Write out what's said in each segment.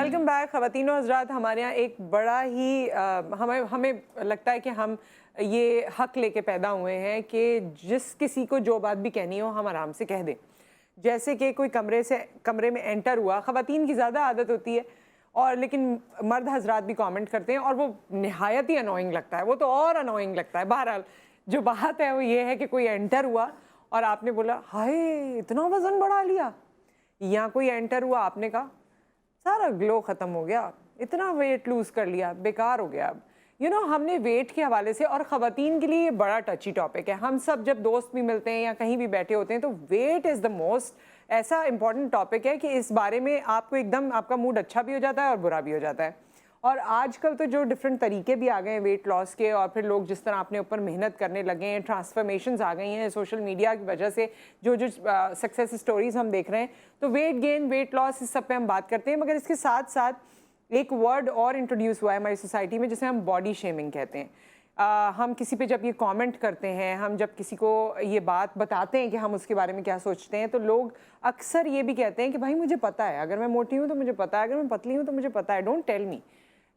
Welcome back خواتین و حضرات. ہمارے یہاں ایک بڑا ہی ہمیں لگتا ہے کہ ہم یہ حق لے کے پیدا ہوئے ہیں کہ جس کسی کو جو بات بھی کہنی ہو ہم آرام سے کہہ دیں. جیسے کہ کوئی کمرے میں انٹر ہوا, خواتین کی زیادہ عادت ہوتی ہے اور لیکن مرد حضرات بھی کامنٹ کرتے ہیں اور وہ نہایت ہی انوائنگ لگتا ہے, وہ تو اور انوائنگ لگتا ہے. بہرحال جو بات ہے وہ یہ ہے کہ کوئی انٹر ہوا اور آپ نے بولا ہائے اتنا وزن بڑھا لیا, یا کوئی انٹر ہوا آپ نے کہا سارا گلو ختم ہو گیا, اتنا ویٹ لوز کر لیا, بیکار ہو گیا. ہم نے ویٹ کے حوالے سے, اور خواتین کے لیے یہ بڑا ٹچی ٹاپک ہے. ہم سب جب دوست بھی ملتے ہیں یا کہیں بھی بیٹھے ہوتے ہیں تو ویٹ از دا موسٹ ایسا امپورٹنٹ ٹاپک ہے کہ اس بارے میں آپ کو ایک دم آپ کا موڈ اچھا بھی ہو جاتا ہے اور برا بھی ہو جاتا ہے. اور آج کل تو جو ڈفرینٹ طریقے بھی آ گئے ہیں ویٹ لاس کے, اور پھر لوگ جس طرح اپنے اوپر محنت کرنے لگے ہیں, ٹرانسفارمیشنز آ گئی ہیں سوشل میڈیا کی وجہ سے, جو سکسیس اسٹوریز ہم دیکھ رہے ہیں. تو ویٹ گین, ویٹ لاس, اس سب پہ ہم بات کرتے ہیں. مگر اس کے ساتھ ساتھ ایک ورڈ اور انٹروڈیوس ہوا ہے ہماری سوسائٹی میں جسے ہم باڈی شیمنگ کہتے ہیں. ہم کسی پہ جب یہ کامنٹ کرتے ہیں, ہم جب کسی کو یہ بات بتاتے ہیں کہ ہم اس کے بارے میں کیا سوچتے ہیں, تو لوگ اکثر یہ بھی کہتے ہیں کہ بھائی مجھے پتہ ہے, اگر میں موٹی ہوں تو مجھے پتہ ہے, اگر میں پتلی ہوں تو مجھے پتہ ہے, ڈونٹ ٹیل می.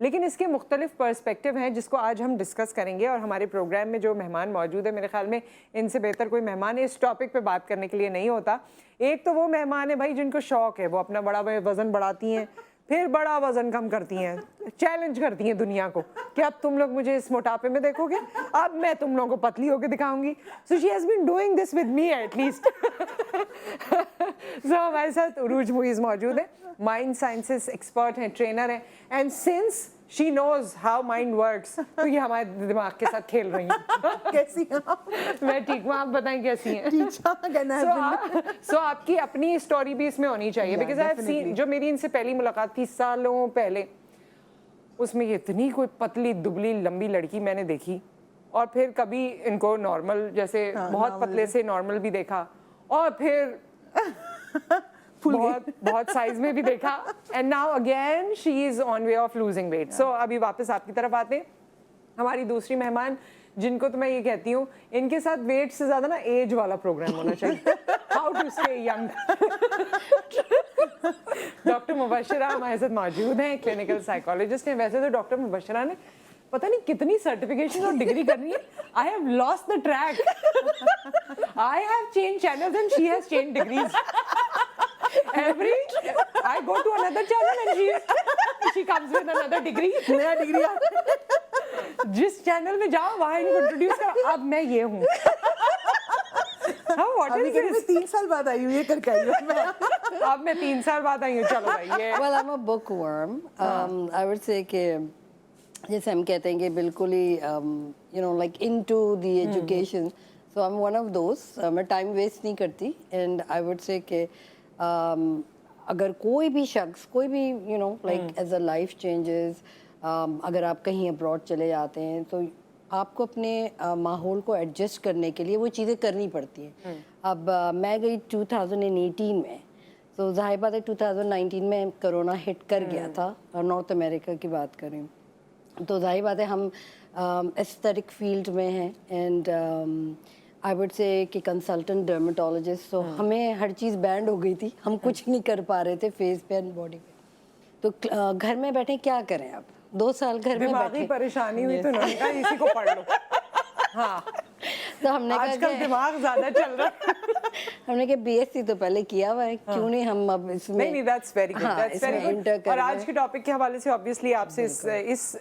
لیکن اس کے مختلف پرسپیکٹیو ہیں جس کو آج ہم ڈسکس کریں گے. اور ہمارے پروگرام میں جو مہمان موجود ہے, میرے خیال میں ان سے بہتر کوئی مہمان اس ٹاپک پہ بات کرنے کے لیے نہیں ہوتا. ایک تو وہ مہمان ہے بھائی جن کو شوق ہے, وہ اپنا بڑا وزن بڑھاتی ہیں, پھر بڑا وزن کم کرتی ہیں, چیلنج کرتی ہیں دنیا کو کہ اب تم لوگ مجھے اس موٹاپے میں دیکھو گے, اب میں تم لوگوں کو پتلی ہو کے دکھاؤں گی. So she has been doing this with me at least. So ہمارے ساتھ عروج معیز موجود ہے, مائنڈ سائنسز ایکسپرٹ ہیں, ٹرینر ہیں, and since she knows how mind works, تو یہ ہمارے دماغ کے ساتھ کھیل رہی ہیں. کیسی ہیں میں ٹھیک ہوں, آپ بتائیں کیسی ہیں؟ سو آپ کی اپنی اسٹوری بھی اس میں ہونی چاہیے, بیکاز آئی ہیو سین, جو میری ان سے پہلی ملاقات تھی سالوں پہلے, اس میں اتنی کوئی پتلی دبلی لمبی لڑکی میں نے دیکھی, اور پھر کبھی ان کو نارمل جیسے بہت پتلے سے نارمل بھی دیکھا, اور پھر بہت سائز میں بھی دیکھا, and now again she is on way of losing weight. So ابھی واپس آپ کی طرف آتے ہیں. ہماری دوسری مہمان جن کو تو میں یہ کہتی ہوں ان کے ساتھ ویٹ سے زیادہ نا ایج والا پروگرام ہونا چاہیے, how to stay young. Doctor Mubashira ہمارے ساتھ موجود ہیں, کلینکل سائیکالوجسٹ ہیں. ویسے تو ڈاکٹر مبشرہ نے پتہ نہیں کتنی سرٹیفکیشن اور ڈگری کرنی ہے. I have lost the track. I have changed channels and she has changed degrees. I go to another channel and she comes with another degree. نیا ڈگری جس چینل میں جاؤ وہاں ان کو انٹروڈیوس کرو, اب میں یہ ہوں. ابھی 3 سال بعد آئی ہوں, یہ کر کے آئی ہوں میں. اب میں 3 سال بعد آئی ہوں. چلو بھائی یہ Well, I'm a bookworm. I would say کہ جیسے ہم کہتے ہیں کہ بالکل ہی like into the education. So I'm one of those. میں ٹائم ویسٹ نہیں کرتی, and I would say کہ اگر کوئی بھی شخص, کوئی بھی like as a life changes, اگر آپ کہیں ابراڈ چلے جاتے ہیں تو آپ کو اپنے ماحول کو ایڈجسٹ کرنے کے لیے وہ چیزیں کرنی پڑتی ہیں. اب میں گئی 2018 میں, تو ظاہر بات ہے 2019 میں کرونا ہٹ کر گیا تھا, اور نارتھ امریکہ کی بات کریں تو ظاہر بات ہے ہم ایستھیٹک فیلڈ میں ہیں, اینڈ آئی وڈ سے کہ کنسلٹنٹ ڈرمیٹولوجسٹ, تو ہمیں ہر چیز بینڈ ہو گئی تھی, ہم کچھ نہیں کر پا رہے تھے فیس پہ اینڈ باڈی پہ. تو گھر میں بیٹھے کیا کریں, اب 2 سال گھر میں بیٹھے, پریشانی ہوئی تو انہوں نے کہا اسی کو پڑھ لو. ہاں, تو ہم نے آج کل دماغ زیادہ چل رہا ہے. ہم نے کہ بی ایس سی تو پہلے کیا ہوا ہے, کیوں نہیں ہم اب اس میں. نہیں, that's very good, that's very good. اور آج کے ٹاپک کے حوالے سے obviously آپ سے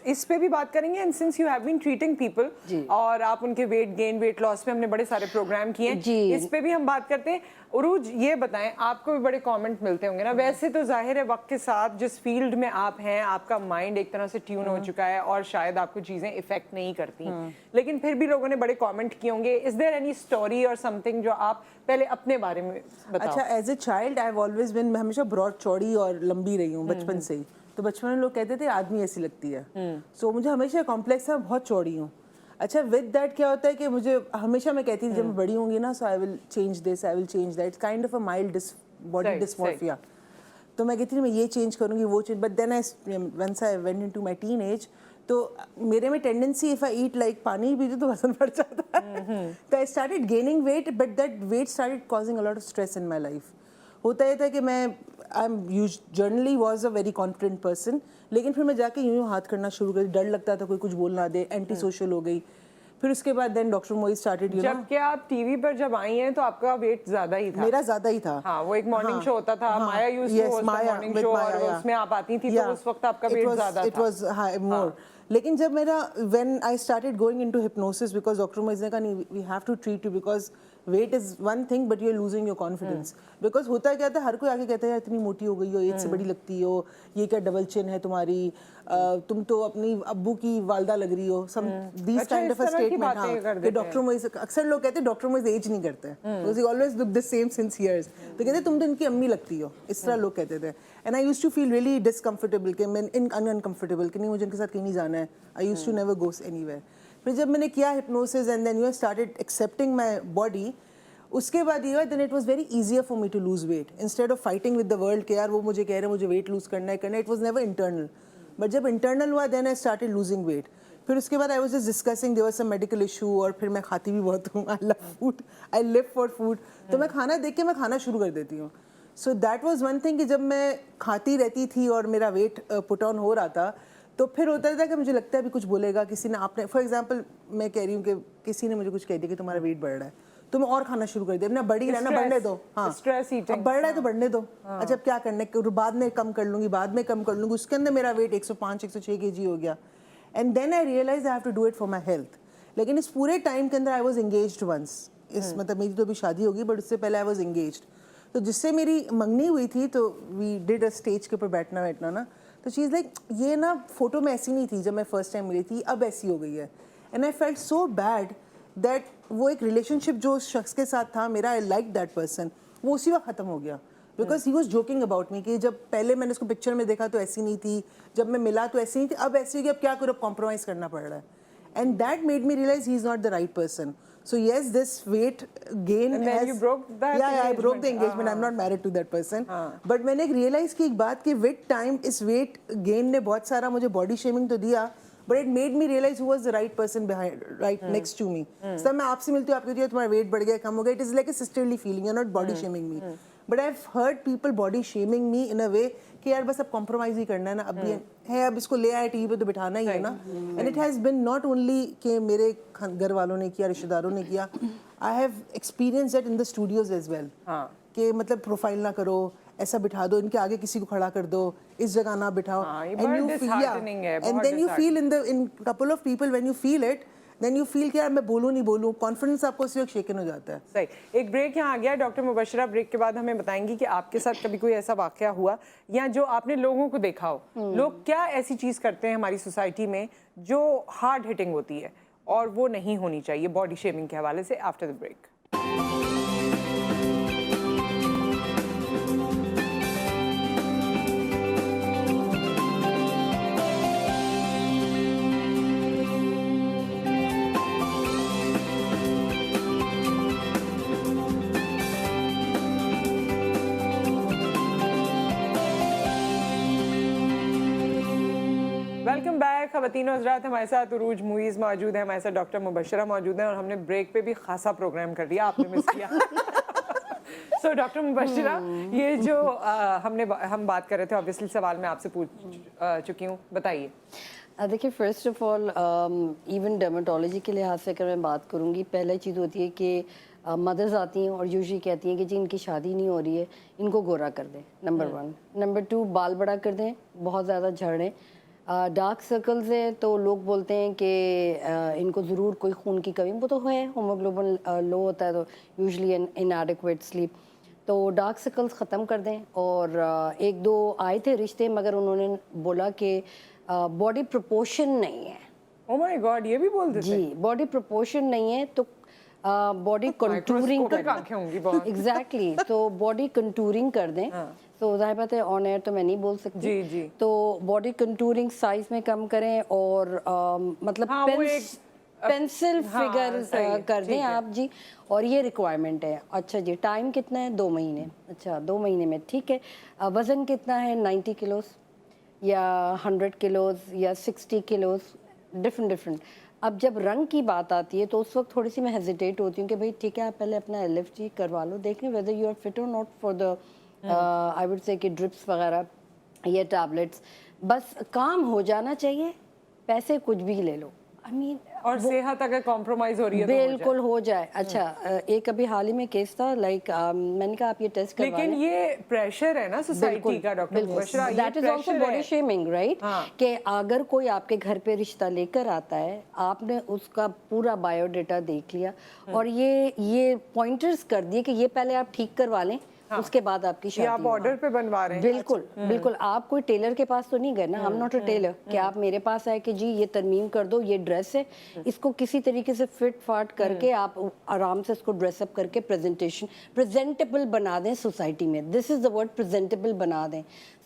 اس پہ بھی بات کریں گے, and since you have been treating people, اور آپ ان کے ویٹ گین ویٹ لاس پہ ہم نے بڑے سارے پروگرام کیے ہیں, اس پہ بھی ہم بات کرتے ہیں. عروج یہ بتائیں, آپ کو بھی بڑے کامنٹ ملتے ہوں گے نا, ویسے تو ظاہر ہے وقت کے ساتھ جس فیلڈ میں آپ ہیں آپ کا مائنڈ ایک طرح سے ٹیون ہو چکا ہے اور شاید آپ کو چیزیں افیکٹ نہیں کرتی, لیکن پھر بھی لوگوں نے بڑے کامنٹ کیے ہوں گے. از دیر اینی اسٹوری اور سم تھنگ جو آپ پہلے اپنے بارے میں بتاؤ؟ اچھا, as a child I have always been, میں ہمیشہ براڈ چوڑی اور لمبی رہی ہوں بچپن سے ہی. تو بچپن میں لوگ کہتے تھے آدمی ایسی لگتی ہے, سو مجھے ہمیشہ کمپلیکس ہے, بہت چوڑی ہوں. اچھا, ود دیٹ کیا ہوتا ہے کہ مجھے ہمیشہ میں کہتی تھی جب میں بڑی ہوں گی نا, so I will change this, I will change that, kind of a mild body dysmorphia. تو میں کہتی تھی میں یہ چینج کروں گی, وہ change, but then once I went into my teenage, تو میرے میں tendency of I ate like پانی پیتی تو وزن بڑھ جاتا ہے. تو I started gaining weight, but that weight started causing a lot of stress in my life. ہوتا یہ تھا کہ میں am generally was a very confident person, लेकिन फिर मैं जाके यूँ हाथ करना शुरू कर, डर लगता था कोई कुछ बोल ना दे, एंटी सोशल हो गई. फिर उसके बाद then doctor Moiz started, you know. जबकि आप टीवी पर जब आई हैं तो आपका वेट ज्यादा ही था. मेरा ज्यादा ही था. हाँ, वो एक मॉर्निंग शो होता था, Maya used to host the morning show, और उसमें आप आती थी तो उस वक्त आपका वेट ज्यादा था. It was high more. लेकिन जब मेरा when I started going into hypnosis, because doctor Moiz ने कहा नहीं, we have to treat you because weight is one thing but you are losing your confidence. Because होता क्या था, हर कोई आके कहता है यार इतनी मोटी हो गई हो, एज से बड़ी लगती हो, ये क्या डबल चिन है तुम्हारी, तुम तो अपनी अब्बू की वालदा लग रही हो, some these kind of a statement. हाँ, कि डॉक्टर मोइज, अक्सर लोग कहते हैं डॉक्टर मोइज एज नहीं करते हैं, because he always look the same since years. तो कहते तुम तो इनकी अम्मी लगती हो, इस तरह लोग कहते थे. And I used to feel really discomfortable कि मैं अनकंफर्टेबल कि नहीं, मुझे इनके साथ कहीं नहीं जाना है. I used to never go anywhere. फिर जब मैंने किया hypnosis and then you started accepting my body, उसके बाद ये हुआ then it was very easier for me to lose weight instead of fighting with the world कि यार वो मुझे कह रहे हैं मुझे वेट लूज करना है. It was never internal, but जब इंटरनल हुआ then I started losing weight. फिर उसके बाद I was just discussing there was some medical issue, और फिर मैं खाती भी बहुत हूँ. I love food, I live for food. तो मैं खाना देख के मैं खाना शुरू कर देती हूँ. So that was one thing कि जब मैं खाती रहती थी और मेरा वेट पुट ऑन हो रहा था, तो फिर होता था कि मुझे लगता है अभी कुछ बोलेगा किसी ने, आपने फॉर एग्जांपल मैं कह रही हूँ कि किसी ने मुझे कुछ कह दिया कि तुम्हारा वेट बढ़ रहा है, तो मैं और खाना शुरू कर दिया. ना बढ़ी रहना, बढ़ने दो. हाँ, स्ट्रेस ईटिंग, अब बढ़ रहा है तो बढ़ने दो. अच्छा अब क्या करना है, बाद में कम कर लूंगी, बाद में कम कर लूंगी. उसके अंदर मेरा वेट 105-106 kg हो गया. And then I realize I have to do it for my health. लेकिन इस पूरे टाइम के अंदर आई वॉज एंगेज्ड वंस. इस मतलब मेरी तो अभी शादी होगी, बट उससे पहले आई वॉज एंगेज्ड. तो जिससे मेरी मंगनी हुई थी, तो वी डिड अ स्टेज के ऊपर बैठना ना, तो चीज़ लाइक ये ना फोटो में ऐसी नहीं थी जब मैं फर्स्ट टाइम मिली थी, अब ऐसी हो गई है. And I felt so bad that वो एक रिलेशनशिप जो उस शख्स के साथ था मेरा, आई लाइक दैट पर्सन, वो उसी वक्त ख़त्म हो गया. Because he was joking about me कि जब पहले मैंने उसको पिक्चर में देखा तो ऐसी नहीं थी, जब मैं मिला तो ऐसी नहीं थी, अब ऐसी होगी, अब क्या करूँ, अब कॉम्प्रोमाइज़ करना पड़ रहा है. And that made me realize he is not the right person. So yes, this weight gain and then has, you broke that yeah, I broke the engagement. I'm not married to that person. But मैंने एक realize की एक बात कि with time इस weight gain ने बहुत सारा मुझे body shaming तो दिया, but it made me realize who was the right person behind, right next to me. So मैं आपसे मिलती हूँ, आप कहती हो तुम्हारा weight बढ़ गया, कम हो गया. It is like a sisterly feeling. You're not body shaming me. But I've heard people body shaming me in a way कि यार बस अब कॉम्प्रोमाइज़ ही करना है ना, अब ये है, अब इसको ले आए टीवी पे तो बिठाना ही है ना. And it has been not only कि मेरे घर वालों ने किया, रिश्तेदारों ने किया, I have experience that in the studios as well. कि मतलब प्रोफाइल ना करो, ऐसा बिठा दो, इनके आगे किसी को खड़ा कर दो, इस जगह ना बिठाओ. And then you feel in couple of people when you feel it, then you feel कि यार मैं बोलूँ नहीं बोलूँ, कॉन्फिडेंस आपको उसी वक्त शेकन हो जाता है. सही. एक ब्रेक यहाँ आ गया. डॉक्टर मुबशरा ब्रेक के बाद हमें बताएंगी कि आपके साथ कभी कोई ऐसा वाकया हुआ या जो आपने लोगों को देखा हो, लोग क्या ऐसी चीज़ करते हैं हमारी सोसाइटी में जो हार्ड हिटिंग होती है और वो नहीं होनी चाहिए बॉडी शेमिंग के हवाले से. After the break. Welcome back. ख़वातीन और हज़रात, हमारे साथ उरूज मुईज़ मौजूद है, हमारे साथ डॉक्टर मुबशरा मौजूद है, और हमने ब्रेक पे भी खासा प्रोग्राम कर लिया, आपने मिस किया. सो डॉक्टर मुबशरा, ये जो हम बात कर रहे थे, ऑब्वियसली सवाल मैं आपसे पूछ चुकी हूँ, बताइए. देखिए, first of all even dermatology के लिहाज से अगर मैं बात करूँगी, पहले चीज़ होती है कि मदर्स आती हैं और यूजुअली कहती हैं कि जी इनकी शादी नहीं हो रही है, इनको गोरा कर दें, नंबर 1. नंबर 2, बाल बड़ा कर दें, बहुत ज़्यादा झड़ रहे. डार्क सर्कल्स हैं तो लोग बोलते हैं कि इनको ज़रूर कोई खून की कमी, वो तो है, होमोग्लोबिन लो होता है तो यूजुअली इनएडिक्वेट स्लीप, तो डार्क सर्कल्स ख़त्म कर दें. और 1-2 आए थे रिश्ते, मगर उन्होंने बोला कि बॉडी प्रोपोर्शन नहीं है. ओह माय गॉड, ये भी बोल देते हैं? जी, बॉडी प्रोपोर्शन नहीं है तो बॉडी कंटूरिंग कर दें. एग्जैक्टली, तो बॉडी कंटूरिंग कर दें. तो जाहिर बात है ऑन एयर तो मैं नहीं बोल सकती. जी जी. तो बॉडी कंटूरिंग साइज में कम करें और मतलब पेंसिल फिगर कर दें आप जी. और ये रिक्वायरमेंट है. अच्छा जी, टाइम कितना है? 2 महीने. अच्छा, 2 महीने में ठीक है. वज़न कितना है? 90 किलोज या 100 किलोज या 60 किलोज, डिफरेंट. अब जब रंग की बात आती है तो उस वक्त थोड़ी सी मैं हेजिटेट होती हूँ कि भाई ठीक है, आप पहले अपना LFT करवा लो, देखें वेदर यू आर फिट और not for the I would say कि ड्रिप्स वगैरह, ये टैबलेट्स, बस काम हो जाना चाहिए, पैसे कुछ भी ले लो। आई मीन और सेहत अगर कॉम्प्रोमाइज हो रही है तो बिल्कुल हो जाए। अच्छा, एक अभी हाल ही में केस था, लाइक मैंने कहा आप ये टेस्ट करवा लेकिन ये प्रेशर है ना सोसाइटी का डॉक्टर मुबशरा, ये that is also pressure body है। Shaming, right? हाँ। कि अगर कोई आपके घर पे रिश्ता लेकर आता है, आपने उसका पूरा बायोडाटा देख लिया और ये पॉइंटर्स कर दिए कि ये पहले आप ठीक करवा लें, उसके बाद आपकी ये शादी आप ऑर्डर पे बनवा रहे हैं? बिल्कुल बिल्कुल। आप कोई टेलर के पास तो नहीं गए ना, आई एम नॉट अ टेलर कि आप मेरे पास आए कि जी ये तरमीम कर दो, ये ड्रेस है, इसको किसी तरीके से फिट फाट करके आप आराम से इसको ड्रेसअप करके प्रेजेंटेबल बना दें सोसाइटी में। This is the word, presentable बना दें।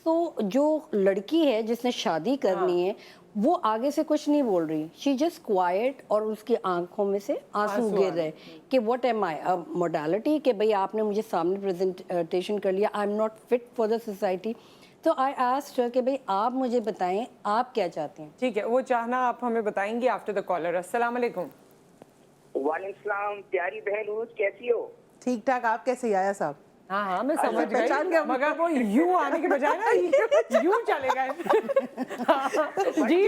तो जो लड़की है जिसने शादी करनी है, वो आगे से कुछ नहीं बोल रही, शी जस्ट क्वाइट, और उसकी आंखों में से आंसू गिर रहे कि what am I, a modality कि भाई आपने मुझे सामने प्रेजेंटेशन कर लिया, आई am not fit for the society. तो आई आस्क्ड हर कि भाई आप मुझे बताएं आप क्या चाहते हैं। ठीक है, वो चाहना आप हमें बताएंगे आफ्टर द कॉलर। अस्सलाम वालेकुम। वालेकुम सलाम, प्यारी बहन रूज, कैसी हो? ठीक ठाक, आप कैसे आया साहब? हाँ हाँ मैं समझ गई, पहचान गया मगर वो यू आने के बजाय ना यू चले गए। जी,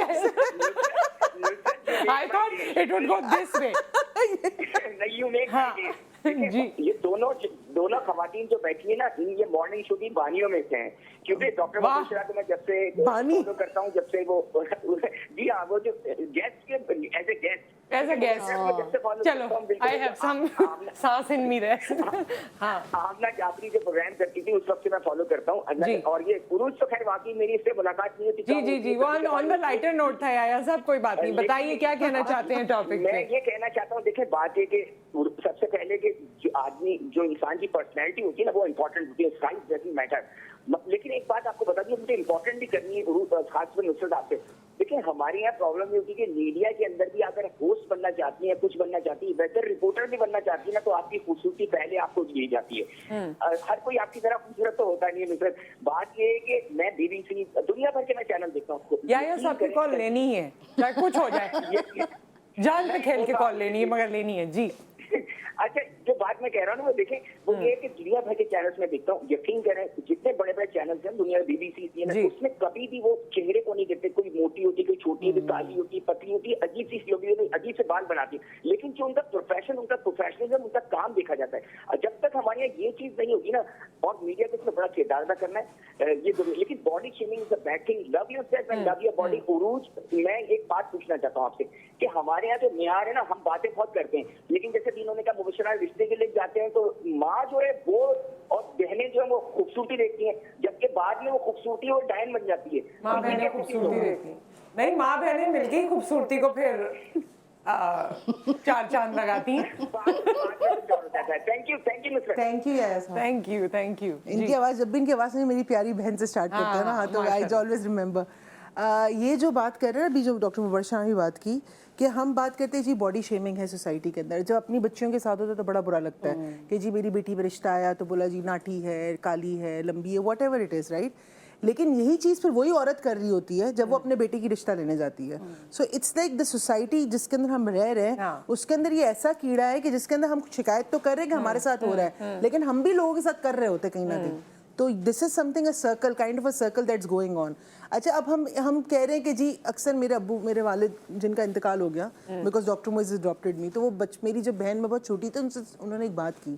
I thought it would go this way. नहीं, यू मेक हाँ, जी। ये दोनों खवातीन जो बैठी है ना, ये मॉर्निंग शो की बानियों में से हैं, क्योंकि डॉक्टर वाह। मुबशरा को मैं जब से बानी? फॉलो करता हूँ, जब से वो जी हाँ, वो जो गेस्ट के एज ए गेस्ट चलो, आई हैव सम सांस इन मी देयर। हाँ, आमना जाफरी जो प्रोग्राम करती थी उस वक्त से मैं फॉलो करता जी। हूँ। और ये उरूज तो खैर वाकई मेरी इससे मुलाकात नहीं होती। जी, वो ऑन द लाइटर नोट था यार साहब, कोई बात नहीं, बताइए क्या कहना चाहते हैं टॉपिक मैं पे। ये कहना चाहता हूँ, देखिए बात है कि सबसे पहले कि जो आदमी, जो इंसान की पर्सनैलिटी होती है ना, वो इम्पोर्टेंट होती है, साइज डजंट मैटर। लेकिन एक बात आपको बता दी, मुझे इम्पोर्टेंट भी करनी है खासकर नुसरत आपसे। देखिए हमारे यहाँ प्रॉब्लम ये होती है कि मीडिया के अंदर भी अगर होस्ट बनना चाहती है, कुछ बनना चाहती है, वेदर रिपोर्टर भी बनना चाहती है ना, तो आपकी खूबसूरती पहले आपको दी जाती है। हर कोई आपकी तरह खूबसूरत तो होता नहीं है नुसरत। बात ये है कि मैं BBC दुनिया भर के मैं चैनल देखता हूँ, या सबकी कॉल लेनी है चाहे कुछ हो जाए, जान पे खेल के कॉल लेनी है, मगर लेनी है जी। अच्छा, जो बात मैं कह रहा हूँ ना, वो देखें, वो ये है कि दुनिया भर के चैनल्स में देखता हूँ, यकीन करें जितने बड़े बड़े चैनल्स हैं दुनिया में, BBC, CNN, उसमें कभी भी वो चेहरे को नहीं देखते, कोई मोटी होती, कोई छोटी होती, काली होती, पतली होती, अजीब सी लोग होती, अजीब से बाल बनाती है, लेकिन जो उनका प्रोफेशन, उनका प्रोफेशनलिज्म, उनका काम देखा जाता है। और जब तक हमारे यहाँ ये चीज नहीं होगी ना, और मीडिया को इसमें बड़ा किरदार अदा करना है, ये जरूरी। लेकिन body shaming is a bad thing, love yourself and love your body. Urooj, मैं एक बात पूछना चाहता हूँ आपसे कि हमारे यहाँ जो मेयार है ना, हम बातें बहुत करते हैं, लेकिन जैसे तीनों का मुबशरा रिश्ते के लिए जाते हैं तो माँ जो है वो और बहनें जो है वो खूबसूरती देखती हैं, जबकि बाद में वो खूबसूरती और डायन बन जाती है। माँ बहनें खूबसूरती देखती नहीं, माँ बहनें मिलके खूबसूरती को फिर चार चांद लगाती हैं। Thank you mister, thank you यार साहब। Thank you. इनकी आवाज, जब भी इनकी आवाज नहीं, मेरी प्यारी बहन से स्टार्ट करते हैं ना, हाँ, तो आई ऑलवेज रिमेम्बर। ये जो बात कर रहे हैं अभी, जो डॉक्टर मुबशरा ने बात की कि हम बात करते हैं जी बॉडी शेमिंग है सोसाइटी के अंदर, जब अपनी बच्चियों के साथ होता है तो बड़ा बुरा लगता है कि जी मेरी बेटी पे रिश्ता आया तो बोला जी नाटी है, काली है, लंबी है, what ever it is, right. लेकिन यही चीज़ फिर वही औरत कर रही होती है जब वो अपने बेटे की रिश्ता लेने जाती है। So it's like the society जिसके अंदर हम रह रहे हैं, उसके अंदर ये ऐसा कीड़ा है कि जिसके अंदर हम शिकायत तो कर रहे हैं कि हमारे साथ हो रहा है, लेकिन हम भी लोगों के साथ कर रहे होते कहीं ना कहीं। तो this is something a circle, kind of a circle that's going on. अच्छा, अब हम कह रहे हैं कि जी अक्सर मेरे अब्बू, मेरे वालिद जिनका इंतकाल हो गया, बिकॉज डॉक्टर मोइज अडॉप्टेड मी, तो वो मेरी जब बहन में बहुत छोटी थी, उनसे उन्होंने एक बात की।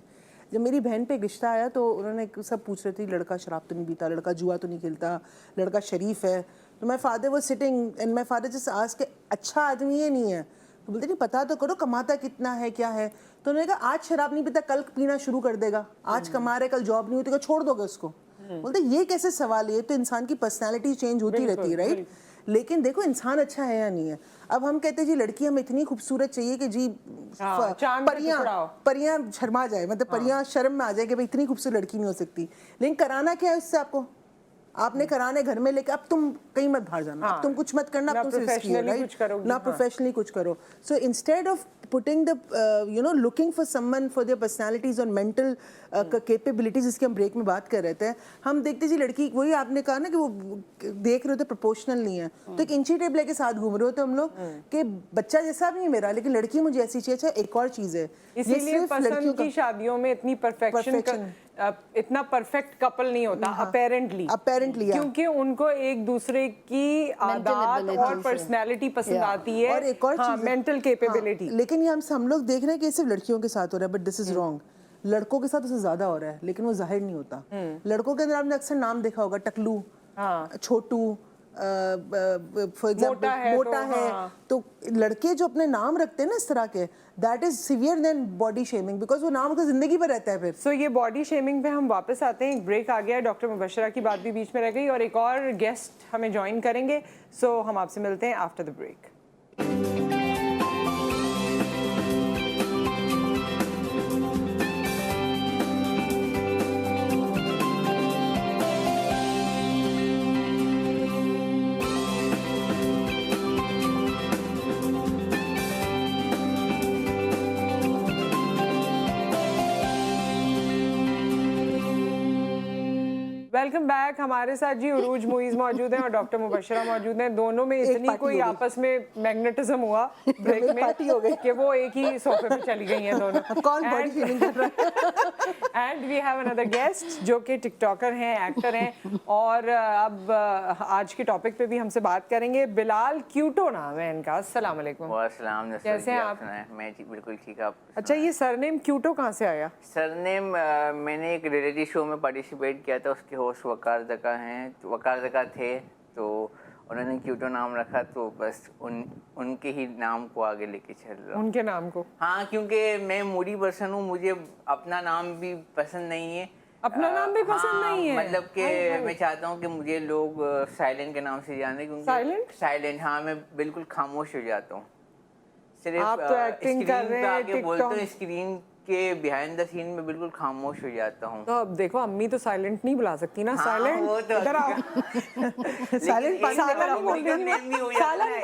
जब मेरी बहन पे एक रिश्ता आया तो उन्होंने सब पूछ रहे थे, लड़का शराब तो नहीं पीता, लड़का जुआ तो नहीं खेलता, लड़का शरीफ है। तो my father was sitting and my father just asked के अच्छा आदमी है नहीं है? तो बोलते नहीं पता तो करो कमाता कितना है, क्या है। तो उन्होंने कहा आज शराब नहीं पीता, कल पीना शुरू कर देगा, आज कमा रहे कल जॉब नहीं होती, छोड़ दोगे उसको। बोलते ये कैसे सवाल है, तो इंसान की पर्सनैलिटी चेंज होती रहती है, राइट। लेकिन देखो इंसान अच्छा है या नहीं है। अब हम कहते हैं जी लड़की हमें इतनी खूबसूरत चाहिए कि जी परियां शर्मा जाए, मतलब परियां शर्म में आ जाए कि भाई इतनी खूबसूरत लड़की नहीं हो सकती। लेकिन कराना क्या है उससे आपको, आपने कराने घर में लेके, अब तुम कहीं मत बाहर जाना, अब तुम कुछ मत करना, अब तुम ना प्रोफेशनली कुछ करो। So instead of putting the looking for someone for their personalities और मेंटल कैपेबिलिटीज, जिसकी हम ब्रेक में बात कर रहे थे, हम देखते जी लड़की, वही आपने कहा ना कि वो देख रहे होते प्रोपोर्शनल नहीं है, तो एक इंची टेप लेके साथ घूम रहे होते हम लोग कि बच्चा जैसा भी है मेरा, लेकिन लड़की मुझे ऐसी चाहिए। एक और चीज है, इसीलिए पसंद की शादियों में इतनी परफेक्शन اتنا परफेक्ट कपल नहीं होता apparently Apparently, yeah. क्योंकि उनको एक दूसरे की आदत और पर्सनैलिटी पसंद आती है और एक और चीज़ मेंटल कैपेबिलिटी। लेकिन ये हम लोग देख रहे हैं कि ये सिर्फ लड़कियों के साथ हो रहा है, बट दिस इज रॉन्ग। लड़कों के साथ उससे ज्यादा हो रहा है, लेकिन वो जाहिर नहीं होता। लड़कों के अंदर आपने अक्सर नाम देखा होगा, टकलू, छोटू, फॉर एग्जाम्पल मोटा है, तो लड़के जो अपने नाम रखते हैं ना इस तरह के, that is severe then body shaming, because वो नाम उनका जिंदगी भर रहता है फिर। सो ये बॉडी शेमिंग पे हम वापस आते हैं, एक ब्रेक आ गया, डॉक्टर मुबशरा की बात भी बीच में रह गई और एक और गेस्ट हमें ज्वाइन करेंगे। सो हम आपसे मिलते हैं after the break. Welcome back. हमारे साथ जी उरूज मुइज मौजूद हैं और डॉक्टर मुबशरा मौजूद हैं। दोनों में इतनी कोई आपस में मैग्नेटिज्म हुआ ब्रेक में पार्टी हो गई कि वो एक ही सोफे पे चली गई हैं दोनों। कौन बॉडी शेमिंग कर रहा है? And we have another guest जो कि टिकटॉकर हैं, एक्टर हैं और अब आज के टॉपिक पे भी हमसे बात करेंगे। बिलाल क्यूटो नाम है इनका। अस्सलाम वालेकुम। वालेकुम, कैसे हैं आप? मैं बिल्कुल ठीक। आप? अच्छा, ये सरनेम क्यूटो कहाँ से आया? सरनेम मैंने एक रियलिटी शो में पार्टिसिपेट किया था, उसके होस्ट वकार ज़का थे, तो उन्होंने क्यूटो नाम रखा, तो बस उनके ही नाम को आगे लेके चल रहा हूँ। उनके नाम को? हाँ, क्योंकि मैं मूडी पर्सन हूँ, मुझे अपना नाम भी पसंद नहीं है। अपना नाम भी पसंद नहीं है? मतलब कि मैं चाहता हूँ कि मुझे लोग साइलेंट के नाम से जाने, क्योंकि साइलेंट, हाँ, मैं बिल्कुल खामोश हो जाता हूँ। सिर्फ आप तो एक्टिंग कर रहे हैं, आगे बोलते हैं, स्क्रीन के बिहाइंड द सीन में बिल्कुल खामोश हो जाता हूँ। तो अब देखो, अम्मी तो साइलेंट नहीं बुला सकती ना। हाँ, साइलेंट वो तो इधर आओ। साइलेंट अमेरिकन नेम भी हो जाता है,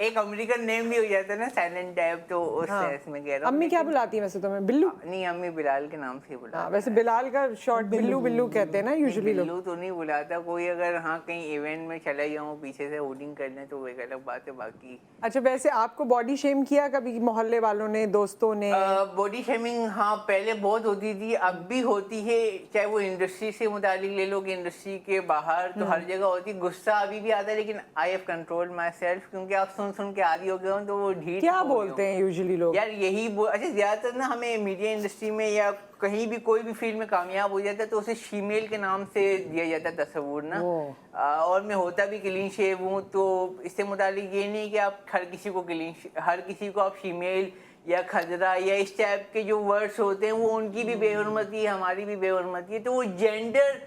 एक अमेरिकन नेम भी हो जाता है ना, साइलेंट टाइप, तो उस सेंस में कह रहा हूँ। अम्मी क्या बुलाती है वैसे तुम्हें? बिल्लू? नहीं, अम्मी बिलाल के नाम से बुलाती है। वैसे बिलाल का शॉर्ट बिल्लू बिल्लू कहते हैं ना यूजुअली लोग। बिल्लू तो नहीं बुलाता कोई, अगर हाँ कहीं इवेंट में चला जाऊँ पीछे से होर्डिंग कर लें तो वो एक अलग बात है। बाकी अच्छा, वैसे आपको बॉडी शेम किया कभी मोहल्ले वालों ने, दोस्तों ने? बॉडी शेमिंग हाँ पहले बहुत होती थी, अब भी होती है, चाहे वो इंडस्ट्री से मुतालिक ले लो कि इंडस्ट्री के बाहर, तो हर जगह होती। गुस्सा अभी भी आता है, लेकिन I have control my self, क्योंकि आप सुन के आदी हो गए हो, तो वो ढीठ क्या बोलते हैं यूजुअली लोग? यार यही अच्छा, ज्यादातर ना हमें मीडिया इंडस्ट्री में या कहीं भी कोई भी फील्ड में कामयाब हो जाता है तो उसे फीमेल के नाम से दिया जाता है तस्वूर ना। और मैं होता भी क्लीन शेव हूँ, तो इससे मुतालिक ये नहीं कि आप हर किसी को आप फीमेल या खजरा या इस टाइप के जो वर्ड्स होते हैं वो उनकी भी बेहुरमती है, हमारी भी बेहुरमती है, तो वो जेंडर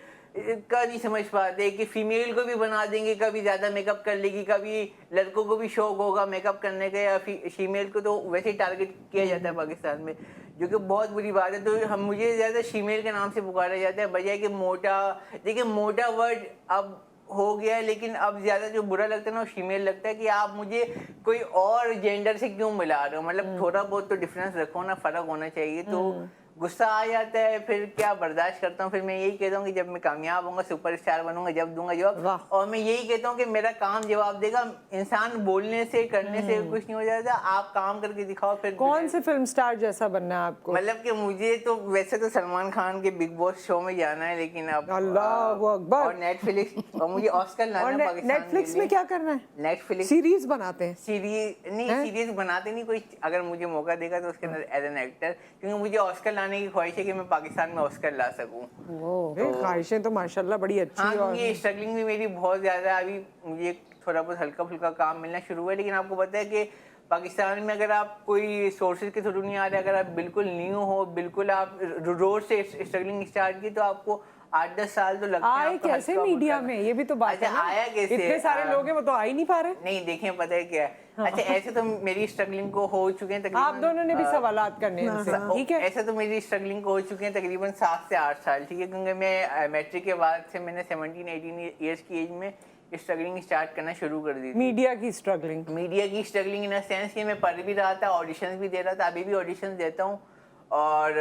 का नहीं समझ पाते कि फीमेल को भी बना देंगे, कभी ज़्यादा मेकअप कर लेगी, कभी लड़कों को भी शौक होगा मेकअप करने का, या फीमेल को तो वैसे ही टारगेट किया जाता है पाकिस्तान में, जो कि बहुत बुरी बात है। तो मुझे ज़्यादा फीमेल के नाम से पुकारा जाता है, बजाय कि मोटा। देखिए, मोटा वर्ड अब हो गया है, लेकिन अब ज़्यादा जो बुरा लगता है ना वो फीमेल लगता है कि आप मुझे कोई और जेंडर से क्यों मिला रहे हो, मतलब थोड़ा बहुत तो डिफरेंस रखो ना, फ़र्क होना चाहिए। तो गुस्सा आ जाता है, फिर क्या बर्दाश्त करता हूँ, फिर मैं यही कहता हूँ कि जब मैं कामयाब होऊंगा, सुपरस्टार बनूंगा, जब दूंगा जवाब। और मैं यही कहता हूँ कि मेरा काम जवाब देगा। इंसान बोलने से करने से कुछ नहीं हो जाता, आप काम करके दिखाओ। फिर कौन से फिल्म स्टार जैसा बनना है आपको? मतलब कि मुझे तो वैसे तो सलमान खान के बिग बॉस शो में जाना है, लेकिन अब अल्लाह अकबर, और नेटफ्लिक्स, और मुझे ऑस्कर लाना है पाकिस्तान। नेटफ्लिक्स में क्या करना है? नेटफ्लिक्स सीरीज बनाते हैं? सीरीज बनाते नहीं कोई, अगर मुझे मौका देगा तो उसके अंदर एज एन एक्टर, क्योंकि मुझे ऑस्कर लाने की ख्वाहिश है कि मैं पाकिस्तान में ऑस्कर ला सकूं। ख्वाहिशें तो माशाल्लाह बड़ी अच्छी है। और ये स्ट्रगलिंग भी मेरी बहुत ज़्यादा, अभी मुझे थोड़ा बहुत हल्का फुल्का काम मिलना शुरू हुआ है, लेकिन आपको पता है कि पाकिस्तान में अगर आप कोई सोर्सेज के थ्रू नहीं आ रहे, अगर आप बिल्कुल न्यू हो, बिल्कुल आप रोड से स्ट्रगलिंग स्टार्ट की, तो आपको 8-10 साल तो लगते हैं। आए कैसे मीडिया में, ये भी तो बात है ना। आया कैसे? इतने सारे लोग हैं, वो तो आ ही नहीं पा रहे। नहीं, देखें, पता है क्या है, अच्छा ऐसे तो मेरी स्ट्रगलिंग को हो चुके हैं तकरीबन, आप दोनों ने भी सवालात करने हैं इनसे, ठीक है? ऐसे तो मेरी स्ट्रगलिंग को हो चुके हैं तकरीबन 7 से 8 साल, ठीक है, क्योंकि मैं मैट्रिक के बाद से मैंने 17-18 ईयर्स की एज में स्ट्रगलिंग स्टार्ट करना शुरू कर दी थी। मीडिया की स्ट्रगलिंग इन अ सेंस कि मैं पढ़ भी रहा था, ऑडिशंस भी दे रहा था, अभी भी ऑडिशंस देता हूँ, और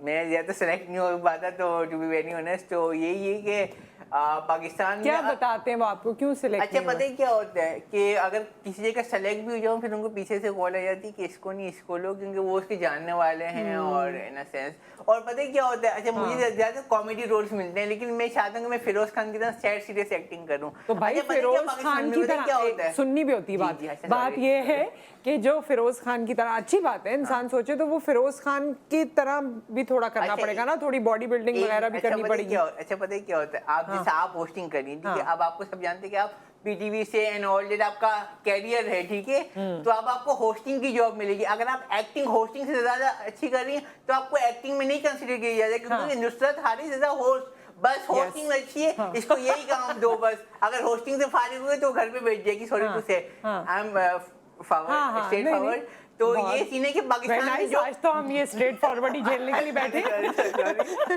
मैं ज़्यादा सेलेक्ट नहीं हो पाता, तो टू बी वेरी ऑनेस्ट, तो यही है कि पाकिस्तान क्या में बताते हैं वो आपको, क्यों सिलेक्ट अच्छा पता है क्या होता है कि अगर किसी जगह सेलेक्ट भी हो जाओ फिर उनको पीछे से कॉल आ जाती है कि इसको नहीं इसको लो, क्योंकि वो उसके जानने वाले हैं और इन अ सेंस। और पता है क्या होता है, अच्छा मुझे ज्यादा कॉमेडी रोल्स मिलते हैं, लेकिन मैं चाहता हूँ कि मैं फिरोज खान की तरह सैड सीरियस एक्टिंग करूँ। तो भाई अच्छा, पता है क्या फिरोज पाकिस्तान खान में की पता है क्या होता तरह है? सुननी भी होती है जी, बात। जी, अच्छा, बात sorry। ये है कि जो फिरोज खान की तरह, अच्छी बात है इंसान सोचे तो वो फिरोज खान की तरह भी थोड़ा करना अच्छा, पड़ेगा ना, थोड़ी बॉडी बिल्डिंग वगैरह भी करनी पड़ेगी। अच्छा पता है क्या होता है, आप जैसे आप होस्टिंग करिए, ठीक है, हाँ। अब आपको सब जानते हैं कि आप पीटीवी से एंड ऑल दैट आपका कैरियर है, ठीक है, तो अब आपको होस्टिंग की जॉब मिलेगी। अगर आप एक्टिंग होस्टिंग से ज्यादा अच्छी कर रही हैं तो आपको एक्टिंग में नहीं कंसीडर किया जाएगा, क्योंकि Nusrat Haris is a host, बस होस्टिंग अच्छी है, इसको यही काम दो बस। अगर होस्टिंग से फारिग हुए तो घर पे बैठ जाएगी, सॉरी टू से, I am forward, straight forward. तो ये सीन है कि पाकिस्तान में जो आज तो हम ये स्ट्रेट फॉरवर्ड ही झेलने के लिए बैठे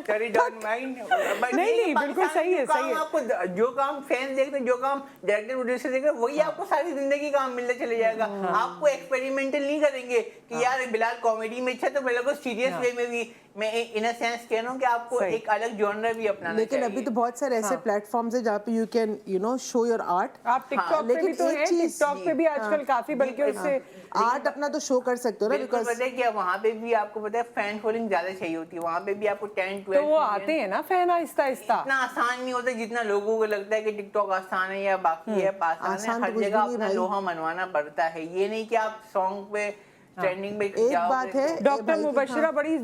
सॉरी डोंट माइंड, बट नहीं, बिल्कुल सही है, सही है। आपको जो काम फैंस देखते हैं, जो काम डायरेक्टर प्रोड्यूसर देख रहे हैं, वही आपको सारी जिंदगी काम मिलने चले जाएगा। आपको एक्सपेरिमेंटल नहीं करेंगे कि यार बिलाल कॉमेडी में अच्छा तो बिलाल को सीरियस वे में भी, मैं इन अ सेंस कह रहा हूँ कि आपको एक अलग जॉनर भी अपनाना लेकिन चाहिए। अभी तो बहुत सारे ऐसे प्लेटफॉर्म्स हैं जहाँ पे you can show your art. आप टिकटॉक पे भी तो हैं, टिकटॉक पे भी आजकल काफी, बल्कि उससे आर्ट अपना तो शो कर सकते हो ना, बिल्कुल बिकॉज पता है क्या, वहाँ पे भी आपको पता है फैन फॉलोइंग ज्यादा चाहिए होती है, वहाँ पे भी आपको 10-12 तो वो आते हैं ना फैन आहिस्ता आहिस्ता। इतना आसान नहीं होता जितना लोगों को लगता है कि टिकटॉक आसान है या बाकी है आसान है। आसान हर तो कुछ जगह भी नहीं अपना भाई। लोहा मनवाना पड़ता है, ये नहीं कि आप सॉन्ग पे ट्रेंडिंग में एक जाओगे बात है, तो- डॉक्टर भाई की- मुबशिरा बड़ी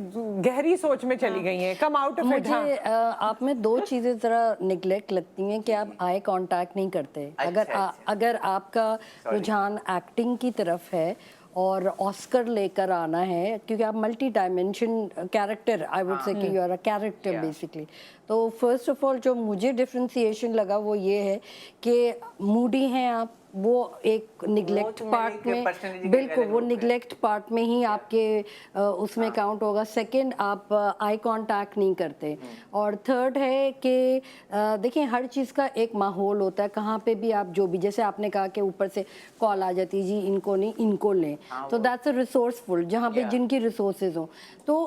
गहरी सोच में चली गई हैं, कम आउट ऑफ इट। मुझे आप में दो चीजें जरा निगलेक्ट लगती हैं कि आप आई कांटेक्ट नहीं करते। अच्छा। अगर आपका रुझान एक्टिंग की तरफ है और ऑस्कर लेकर आना है, क्योंकि आप multi dimension character, I would say कि you are a character basically. तो फर्स्ट ऑफ ऑल जो मुझे डिफरेंशिएशन लगा वो ये है कि मूडी हैं आप, वो एक निगलेक्ट तो पार्ट मेरी में, personality का बिल्कुल अलग वो रूप है। निगलेक्ट पार्ट में ही आपके उसमें काउंट होगा। सेकंड, आप आई कांटेक्ट नहीं करते। और थर्ड है कि देखिए हर चीज़ का एक माहौल होता है, कहाँ पे भी आप जो भी, जैसे आपने कहा कि ऊपर से कॉल आ जाती है जी इनको नहीं इनको लें, तो दैट्स अ रिसोर्सफुल, जहाँ पे जिनकी रिसोर्सेज हों। तो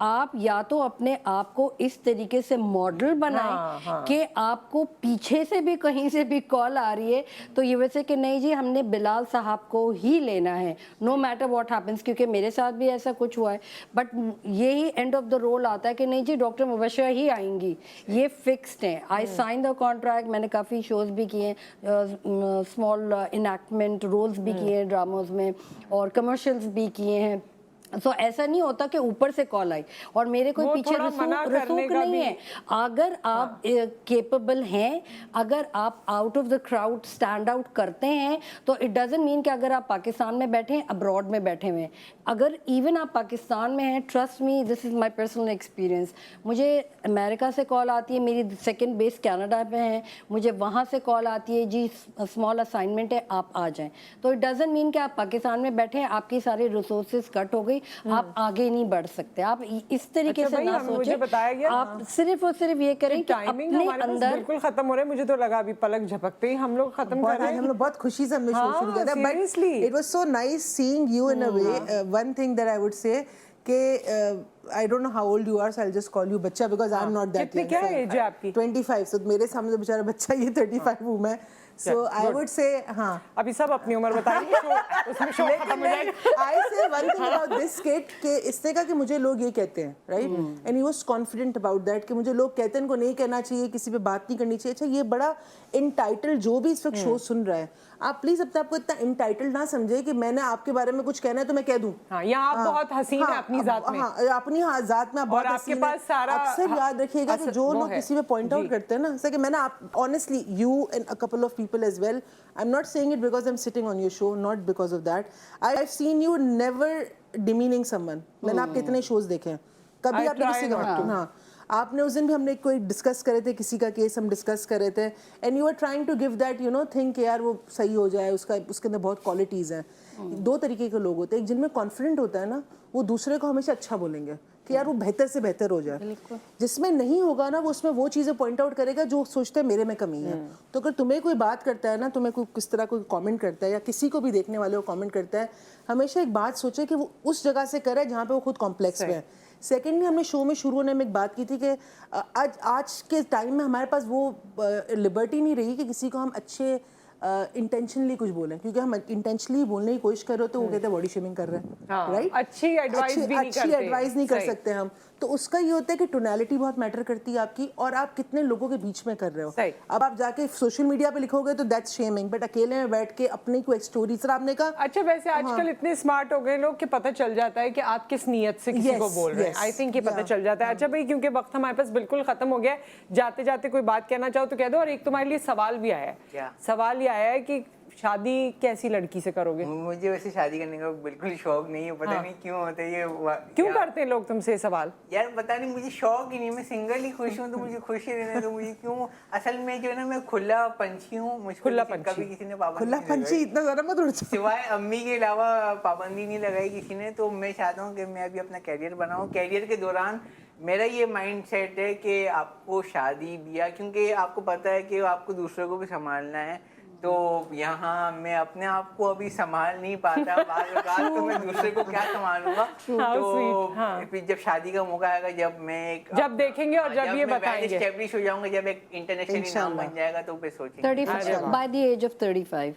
आप या तो अपने आप को इस तरीके से मॉडल बनाएं कि आपको पीछे से भी कहीं से भी कॉल आ रही है तो ये वैसे कि नहीं जी हमने बिलाल साहब को ही लेना है, नो मैटर व्हाट हैपेंस। क्योंकि मेरे साथ भी ऐसा कुछ हुआ है, बट यही एंड ऑफ द रोल आता है कि नहीं जी डॉक्टर मुबशिरा ही आएंगी, ये फिक्स्ड है। आई साइन द कॉन्ट्रैक्ट, मैंने काफ़ी शोज भी किए, स्मॉल इनैक्टमेंट रोल्स भी किए हैं ड्रामोज में, और कमर्शियल्स भी किए हैं। तो ऐसा नहीं होता कि ऊपर से कॉल आई और मेरे कोई वो पीछे थोड़ा मना करने रसूख का नहीं भी- है। अगर आप केपेबल हैं, अगर आप out of the crowd stand out करते हैं, तो इट डजंट मीन कि अगर आप पाकिस्तान में बैठे हैं, अब्रॉड में बैठे हुए हैं, अगर इवन आप पाकिस्तान में हैं, trust me this is my personal experience. मुझे अमेरिका से कॉल आती है, मेरी सेकंड बेस कनाडा पे है, मुझे वहाँ से कॉल आती है जी स्मॉल असाइनमेंट है आप आ जाएं। तो इट डजंट मीन कि आप पाकिस्तान में बैठे हैं, आपकी सारी रिसोर्सेज कट हो गई, आप आगे नहीं बढ़ सकते। आप इस तरीके अच्छा से भाई, ना मुझे सोचें, बताया गया आप सिर्फ और सिर्फ ये करें कि टाइमिंग अपने हमारे पास अंदर बिल्कुल खत्म हो रहा है। मुझे तो लगा अभी पलक झपकते ही हम लोग खत्म कर रहे हम हैं। लोग बहुत खुशी से हमने शो हाँ, शुरू किया था, seriously. But it was so nice seeing you in a way. One thing that I would say कि I don't know how old you are, so I will just call you बच्चा because I am not that कितनी क्या as है आपकी? 25। सो मेरे सामने तो बेचारा बच्चा, ये 35 हूं मैं। सो आई वुड से हाँ, अभी सब अपनी उम्र बताएंगे, उसमें शो खत्म हो जाएगा। आई से one thing about this skit कि इस तरह का कि मुझे लोग ये कहते हैं, right, and he was confident about that कि मुझे लोग कहते हैं इनको नहीं कहना चाहिए, किसी पे बात नहीं करनी चाहिए। अच्छा, ये बड़ा इनटाइटल जो भी इस वक्त शो सुन रहा है, आप प्लीज अपने आप को इतना इनटाइटल ना समझे कि मैंने आपके बारे में कुछ कहना है तो मैं कह दूं। हाँ, यहाँ आप बहुत हसीन है अपनी जात में। हाँ, अपनी जात में आप बहुत आपके हसीन पास हैं। सारा अक्सर याद रखिएगा कि जो वो लोग है। किसी पे पॉइंट आउट करते हैं ना, जैसे कि मैंने आप honestly you and a couple of people as well, I am not saying it because I am sitting on your show, not because of that, I have seen you never demeaning someone. मैंने आपके इतने shows देखे हैं, कभी I आपने try किसी का not to. हाँ, आपने उस दिन भी हमने कोई डिस्कस करे थे, किसी का केस हम डिस्कस कर रहे थे, and you are trying to give that think यार वो सही हो जाए, उसके अंदर बहुत क्वालिटीज हैं। दो तरीके के लोग होते हैं, एक जिनमें कॉन्फिडेंट होता है ना, वो दूसरे को हमेशा अच्छा बोलेंगे कि यार वो बेहतर से बेहतर हो जाए। जिसमें नहीं होगा ना, वो उसमें वो चीज़ें पॉइंट आउट करेगा जो सोचते हैं मेरे में कमी है। तो अगर तुम्हें कोई बात करता है ना, तुम्हें कोई किस तरह कोई कमेंट करता है या किसी को भी देखने वाले को कमेंट करता है, हमेशा एक बात सोचे कि वो उस जगह से करे जहाँ पे वो खुद कॉम्प्लेक्स में है। सेकेंडली हमने शो में शुरू होने में एक बात की थी कि आज के टाइम में हमारे पास वो लिबर्टी नहीं रही कि किसी को हम अच्छे इंटेंशनली कुछ बोलें, क्योंकि हम इंटेंशनली बोलने की कोशिश कर रहे हो तो वो कहते हैं बॉडी शेमिंग कर रहे हैं, राइट? अच्छी एडवाइस भी नहीं करते, एडवाइस नहीं कर सकते हम, तो उसका ये होता है कि टोनैलिटी बहुत मैटर करती है आपकी, और आप कितने लोगों के बीच में कर रहे हो। अब आप जाके सोशल मीडिया पे लिखोगे तो दैट्स शेमिंग, बट अकेले में बैठ के अपनी कोई स्टोरी सर आपने कहा। अच्छा, वैसे आजकल इतने स्मार्ट हो गए लोग कि पता चल जाता है कि आप किस नीयत से किसी को बोल रहे हैं। आई थिंक ये पता चल जाता है। अच्छा भाई, क्योंकि वक्त हमारे पास बिल्कुल खत्म हो गया है, जाते जाते कोई बात कहना चाहो तो कह दो। और एक तुम्हारे लिए सवाल भी आया है। सवाल ये आया है कि शादी कैसी लड़की से करोगे? मुझे वैसे शादी करने का बिल्कुल शौक नहीं है, पता नहीं क्यों होता है ये। क्यों करते हैं लोग तुमसे सवाल? यार पता नहीं, मुझे शौक ही नहीं, मैं सिंगल ही खुश हूँ, तो मुझे खुश ही रहना, तो मुझे क्यों? असल में जो है ना, मैं खुला पंछी हूँ, मुझे कभी किसी ने पाबंदी खुला पंछी इतना ज़्यादा मत उड़ जाओ। सिवाय अम्मी के अलावा पाबंदी नहीं लगाई किसी ने। तो मैं चाहता हूँ कि मैं अभी अपना कैरियर बनाऊँ। कैरियर के दौरान मेरा ये माइंड सेट है कि आपको शादी ब्याह, क्योंकि आपको पता है कि आपको दूसरों को भी संभालना है, तो यहाँ मैं अपने आप को अभी संभाल नहीं पाता, बार तो मैं दूसरे को क्या संभालूंगा। तो फिर जब शादी का मौका आएगा, जब देखेंगे और जब ये बताएंगे, एस्टेब्लिश हो जाऊंगा, जब एक इंटरनेशनल नाम बन जाएगा, तो फिर सोचेंगे 35 by the age of 35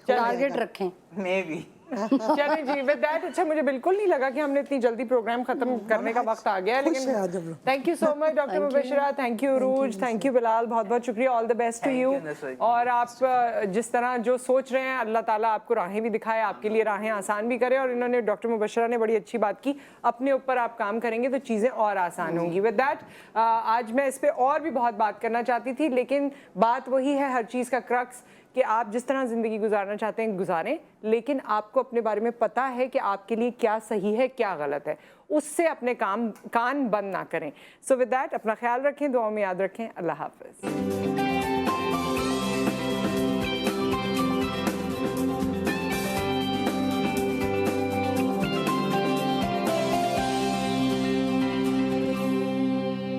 target रखें। मैं भी चलें जी, विद दैट। अच्छा, मुझे बिल्कुल नहीं लगा कि हमने इतनी जल्दी प्रोग्राम खत्म करने का वक्त आ गया है, लेकिन thank you so much doctor Mubashra, thank you Rooj, thank you Bilal, बहुत बहुत शुक्रिया। All the best to you. और आप जिस तरह जो सोच रहे हैं, अल्लाह ताला आपको राहें भी दिखाए, आपके लिए राहें आसान भी करे। और इन्होंने, डॉक्टर मुबशरा ने बड़ी अच्छी बात की, अपने ऊपर आप काम करेंगे तो चीज़ें और आसान होंगी। विद दैट, आज मैं इस पर और भी बहुत बात करना चाहती थी, लेकिन बात वही है, हर चीज़ का क्रक्स, कि आप जिस तरह ज़िंदगी गुजारना चाहते हैं गुजारें, लेकिन आपको अपने बारे में पता है कि आपके लिए क्या सही है क्या गलत है, उससे अपने कान बंद ना करें। सो विद दैट, अपना ख्याल रखें, दुआओं में याद रखें। अल्लाह हाफ़िज़।